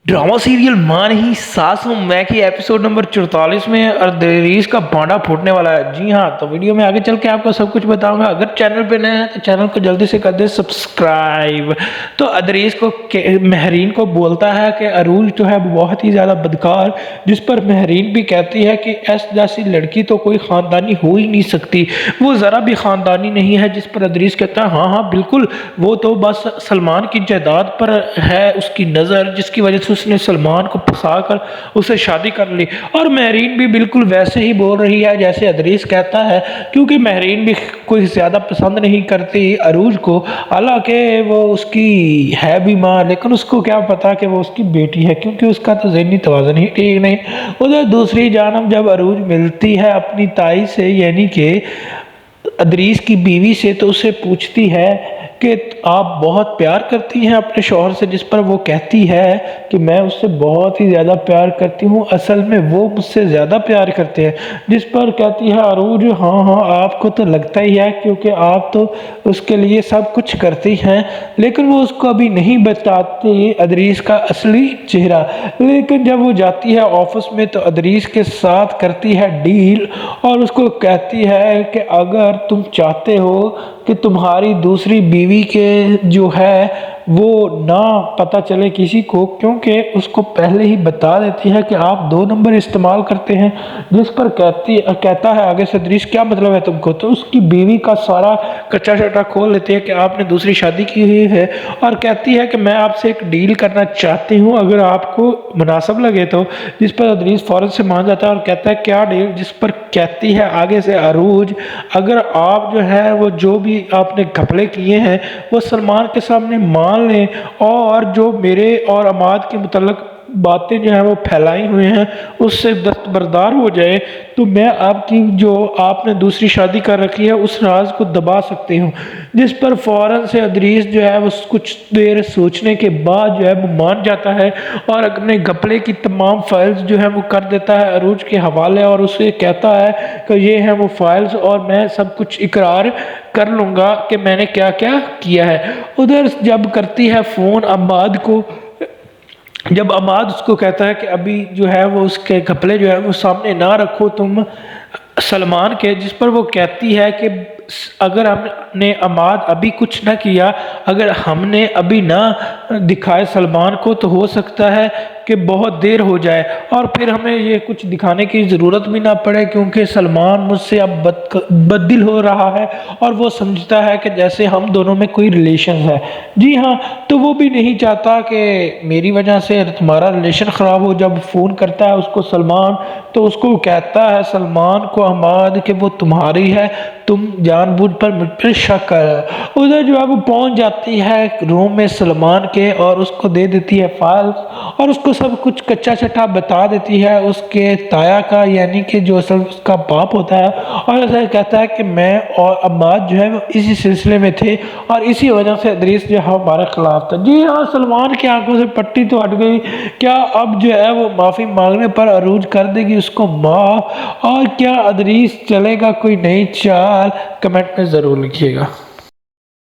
Drama serial मां नहीं सास हूं मैं की एपिसोड नंबर 44 में अदरीस का भांडा फूटने वाला है। जी हाँ, तो वीडियो में आगे चल के आपको सब कुछ बताऊंगा। अगर चैनल पे नए हैं तो चैनल को जल्दी से कर दे सब्सक्राइब। तो अदरीस को महरीन को बोलता है कि अरूज जो है बहुत ही ज़्यादा बदकार, जिस पर महरीन भी कहती है कि ऐस जैसी लड़की तो कोई ख़ानदानी हो ही नहीं सकती, वो ज़रा भी ख़ानदानी नहीं है। जिस पर अदरीस कहता है हाँ हाँ बिल्कुल, वो तो बस सलमान की जायदाद पर है उसकी नज़र, जिसकी वजह से उसने सलमान को फंसाकर उसे शादी कर ली। और महरीन भी बिल्कुल वैसे ही बोल रही है जैसे अदरीस कहता है, क्योंकि महरीन भी कोई ज़्यादा पसंद नहीं करती अरूज को। हालांकि वो उसकी है भी माँ, लेकिन उसको क्या पता कि वो उसकी बेटी है, क्योंकि उसका तो ज़हनी तवाज़ुन ही ठीक नहीं। उधर दूसरी जानब जब अरूज मिलती है अपनी ताई से, यानी कि अदरीस की बीवी से, तो उससे पूछती है कि आप बहुत प्यार करती हैं अपने शौहर से, जिस पर वो कहती है कि मैं उससे बहुत ही ज़्यादा प्यार करती हूँ, असल में वो मुझसे ज़्यादा प्यार करते हैं। जिस पर कहती है अरूज हाँ हाँ आपको तो लगता ही है, क्योंकि आप तो उसके लिए सब कुछ करती हैं। लेकिन वो उसको अभी नहीं बताती अदरीस का असली चेहरा। लेकिन जब वो जाती है ऑफिस में तो अदरीस के साथ करती है डील और उसको कहती है कि अगर तुम चाहते हो कि तुम्हारी दूसरी बीवी के जो है वो ना पता चले किसी को, क्योंकि उसको पहले ही बता देती है कि आप 2 नंबर इस्तेमाल करते हैं। जिस पर कहता है आगे से अदरीस क्या मतलब है तुमको, तो उसकी बीवी का सारा कच्चा शटा खोल लेती है कि आपने दूसरी शादी की हुई है, और कहती है कि मैं आपसे एक डील करना चाहती हूँ अगर आपको मुनासिब लगे तो। जिस पर अदरीस फ़ौरन से मान जाता है और कहता है क्या डील। जिस पर कहती है आगे से अरूज अगर आप जो है वो जो भी आपने घपले किए हैं वो सलमान के सामने मान लें, और जो मेरे और अमाद के मुतल्लिक बातें जो हैं वो फैलाई हुई हैं उससे दस्तबरदार हो जाए, तो मैं आपकी जो आपने दूसरी शादी कर रखी है उस राज को दबा सकती हूँ। जिस पर फ़ौरन से अदरीस जो है वो कुछ देर सोचने के बाद जो है वो मान जाता है और अपने घपले की तमाम फाइल्स जो है वो कर देता है अरूज के हवाले, और उसे कहता है कि ये हैं वो फाइल्स और मैं सब कुछ इकरार कर लूँगा कि मैंने क्या क्या किया है। उधर जब करती है फ़ोन अमाद को, जब अमाद उसको कहता है कि अभी जो है वो उसके घपले जो है वो सामने ना रखो तुम सलमान के, जिस पर वो कहती है कि अगर हमने अमाद अभी कुछ ना किया, अगर हमने अभी ना दिखाए सलमान को, तो हो सकता है कि बहुत देर हो जाए और फिर हमें ये कुछ दिखाने की ज़रूरत भी ना पड़े, क्योंकि सलमान मुझसे अब बददिल हो रहा है और वो समझता है कि जैसे हम दोनों में कोई रिलेशन है। जी हाँ, तो वो भी नहीं चाहता कि मेरी वजह से तुम्हारा रिलेशन ख़राब हो। जब फ़ोन करता है उसको सलमान, तो उसको कहता है सलमान को अमाद कि वो तुम्हारी है, तुम जानबूझ पर मुझ पर शक कर। उधर जो है वो पहुंच जाती है रूम में सलमान के और उसको दे देती है फाइल्स और उसको सब कुछ कच्चा छटा बता देती है उसके ताया का, यानी कि जो असल उसका बाप होता है। और ऐसा कहता है कि मैं और अम्माद जो है वो इसी सिलसिले में थे और इसी वजह से अदरीस जो है हमारे खिलाफ था। जी हाँ, सलमान की आंखों से पट्टी तो हट गई। क्या अब जो है वो माफ़ी मांगने पर अरूज कर देगी उसको माफ़, और क्या अदरीस चलेगा कोई नई चाल? कमेंट में ज़रूर लिखिएगा।